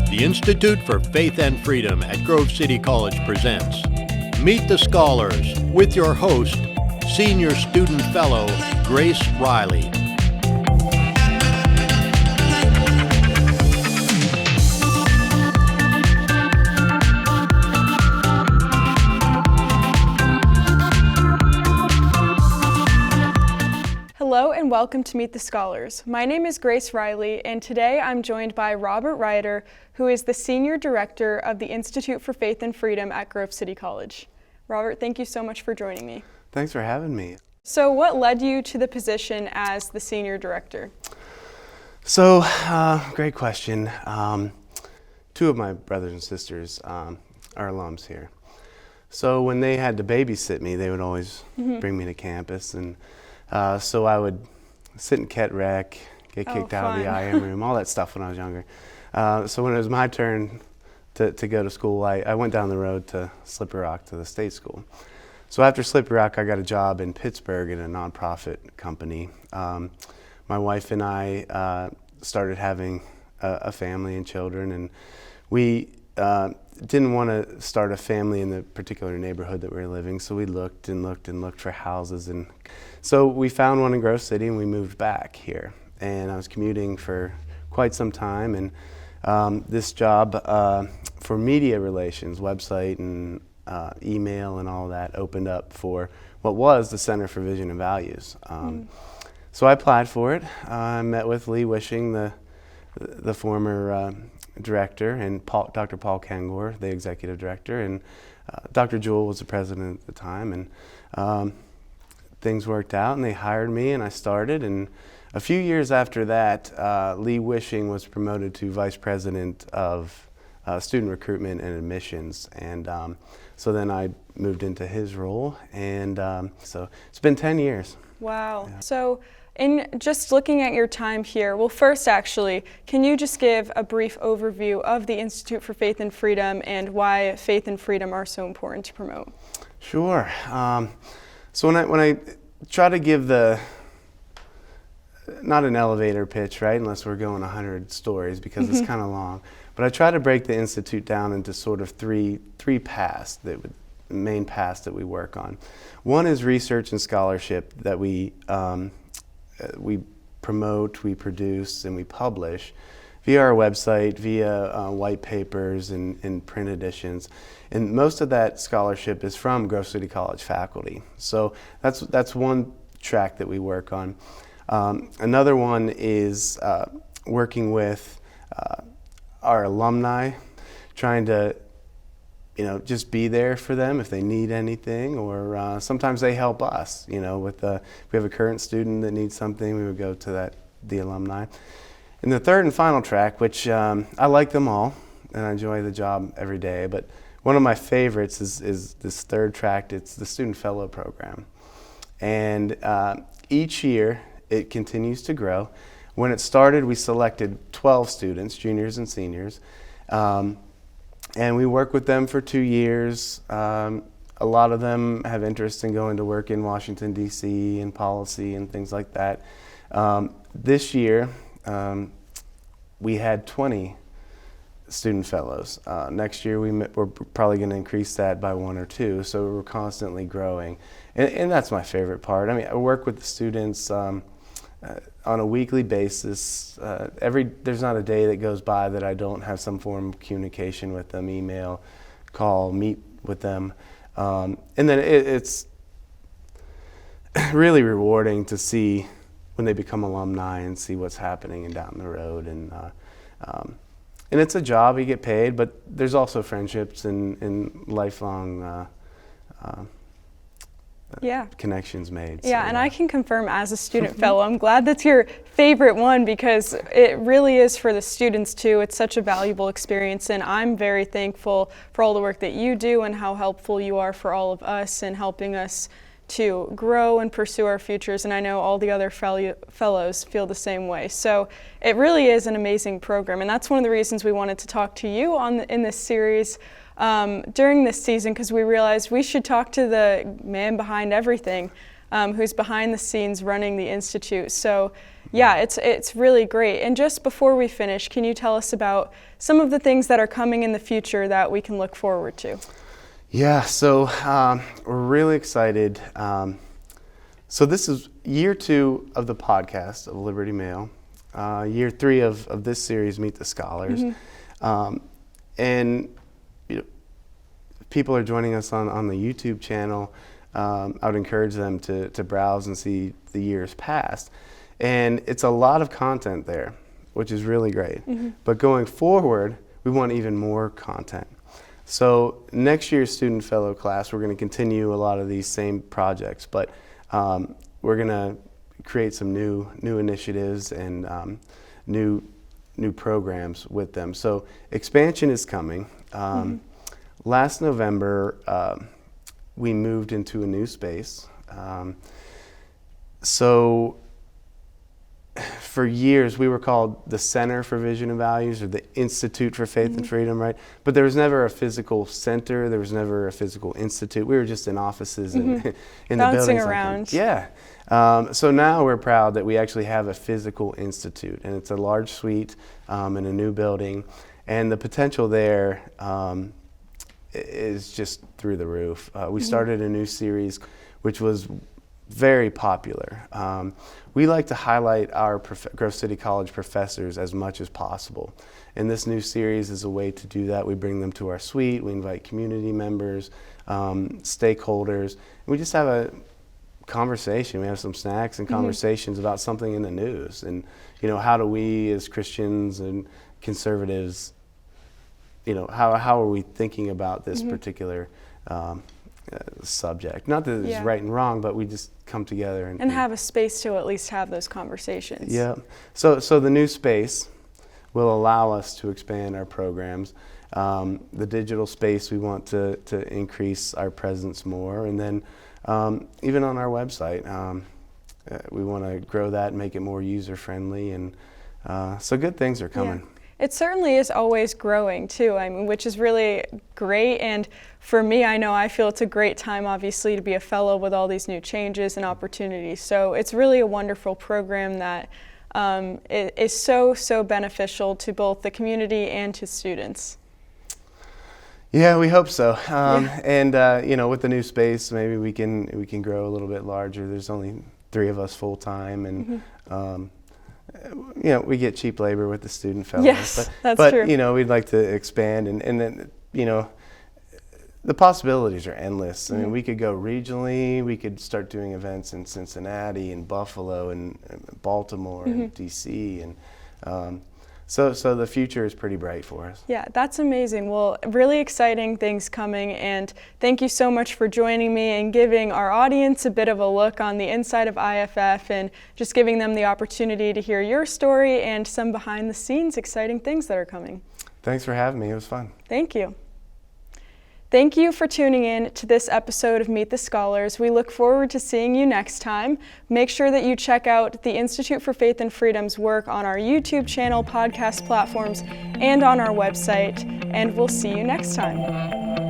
The Institute for Faith and Freedom at Grove City College presents Meet the Scholars with your host, Senior Student Fellow Grace Riley. Hello and welcome to Meet the Scholars. My name is Grace Riley, and today I'm joined by Robert Ryder, who is the Senior Director of the Institute for Faith and Freedom at Grove City College. Robert, thank you so much for joining me. Thanks for having me. So what led you to the position as the Senior Director? So, great question. Two of my brothers and sisters are alums here. So when they had to babysit me, they would always bring me to campus, and so I would sit in Ket Rec, get kicked out of the IM room, all that stuff when I was younger. So when it was my turn to go to school, I went down the road to Slippery Rock to the state school. So after Slippery Rock, I got a job in Pittsburgh in a nonprofit company. My wife and I started having a family and children, and we didn't want to start a family in the particular neighborhood that we were living, so we looked and looked and looked for houses, and so we found one in Grove City and we moved back here. And I was commuting for quite some time, and this job for media relations, website and email and all that opened up for what was the Center for Vision and Values. So I applied for it. I met with Lee Wishing, the former director, and Dr. Paul Kengor, the executive director, and Dr. Jewell was the president at the time, and things worked out and they hired me and I started, and a few years after that, Lee Wishing was promoted to vice president of student recruitment and admissions, and so then I moved into his role, and so it's been 10 years. Wow. Yeah. So in just looking at your time here, well, first actually, can you just give a brief overview of the Institute for Faith and Freedom and why faith and freedom are so important to promote? Sure. So when I try to give not an elevator pitch, right, unless we're going 100 stories because it's kind of long, but I try to break the Institute down into sort of three paths, main paths that we work on. One is research and scholarship that we promote, we produce, and we publish via our website, via white papers and print editions. And most of that scholarship is from Grove City College faculty. So that's one track that we work on. Another one is working with our alumni, trying to just be there for them if they need anything, or sometimes they help us. If we have a current student that needs something, we would go to the alumni. And the third and final track, which I like them all, and I enjoy the job every day, but one of my favorites is this third track. It's the Student Fellow Program. And each year, it continues to grow. When it started, we selected 12 students, juniors and seniors, and we work with them for 2 years. A lot of them have interest in going to work in Washington, D.C. and policy and things like that. This year, we had 20 student fellows. Next year, we're probably going to increase that by 1 or 2, so we're constantly growing. And that's my favorite part. I mean, I work with the students on a weekly basis. There's not a day that goes by that I don't have some form of communication with them, email, call, meet with them. And then it's really rewarding to see when they become alumni and see what's happening and down the road. And it's a job, you get paid, but there's also friendships and lifelong connections made. Yeah, and I can confirm as a student fellow, I'm glad that's your favorite one because it really is for the students too. It's such a valuable experience, and I'm very thankful for all the work that you do and how helpful you are for all of us in helping us to grow and pursue our futures, and I know all the other fellows feel the same way. So it really is an amazing program, and that's one of the reasons we wanted to talk to you in this series during this season, because we realized we should talk to the man behind everything, who's behind the scenes running the Institute. So Yeah, it's really great. And just before we finish, can you tell us about some of the things that are coming in the future that we can look forward to? Yeah, so we're really excited. So this is year 2 of the podcast of Liberty Mail, year 3 of this series, Meet the Scholars. And you know, people are joining us on the YouTube channel. I would encourage them to browse and see the years past. And it's a lot of content there, which is really great. But going forward, we want even more content. So next year's Student Fellow class, we're going to continue a lot of these same projects, but we're going to create some new initiatives and new programs with them. So expansion is coming. Last November, we moved into a new space. So for years, we were called the Center for Vision and Values, or the Institute for Faith and Freedom, right? But there was never a physical center. There was never a physical institute. We were just in offices and in the buildings. Bouncing around. Yeah. So now we're proud that we actually have a physical institute, and it's a large suite in a new building, and the potential there is just through the roof. We started a new series, which was very popular. We like to highlight our Grove City College professors as much as possible. And this new series is a way to do that. We bring them to our suite, we invite community members, stakeholders, and we just have a conversation. We have some snacks and conversations about something in the news. And, you know, how do we as Christians and conservatives, you know, how are we thinking about this particular subject? Not that it's right and wrong, but we just come together and have a space to at least have those conversations. Yeah. So the new space will allow us to expand our programs. The digital space, we want to increase our presence more, and then even on our website, we want to grow that and make it more user friendly, and so good things are coming. Yeah. It certainly is always growing too, I mean, which is really great. And for me, I feel it's a great time, obviously, to be a fellow with all these new changes and opportunities. So it's really a wonderful program that is so beneficial to both the community and to students. Yeah, we hope so. And you know, with the new space, maybe we can grow a little bit larger. There's only 3 of us full time, and you know, we get cheap labor with the student fellows. Yes, that's true. But you know, we'd like to expand, and then, you know, the possibilities are endless. I mean, we could go regionally. We could start doing events in Cincinnati and Buffalo and Baltimore and DC, and so the future is pretty bright for us. Yeah, that's amazing. Well, really exciting things coming, and thank you so much for joining me and giving our audience a bit of a look on the inside of IFF and just giving them the opportunity to hear your story and some behind the scenes exciting things that are coming. Thanks for having me. It was fun. Thank you. Thank you for tuning in to this episode of Meet the Scholars. We look forward to seeing you next time. Make sure that you check out the Institute for Faith and Freedom's work on our YouTube channel, podcast platforms, and on our website, and we'll see you next time.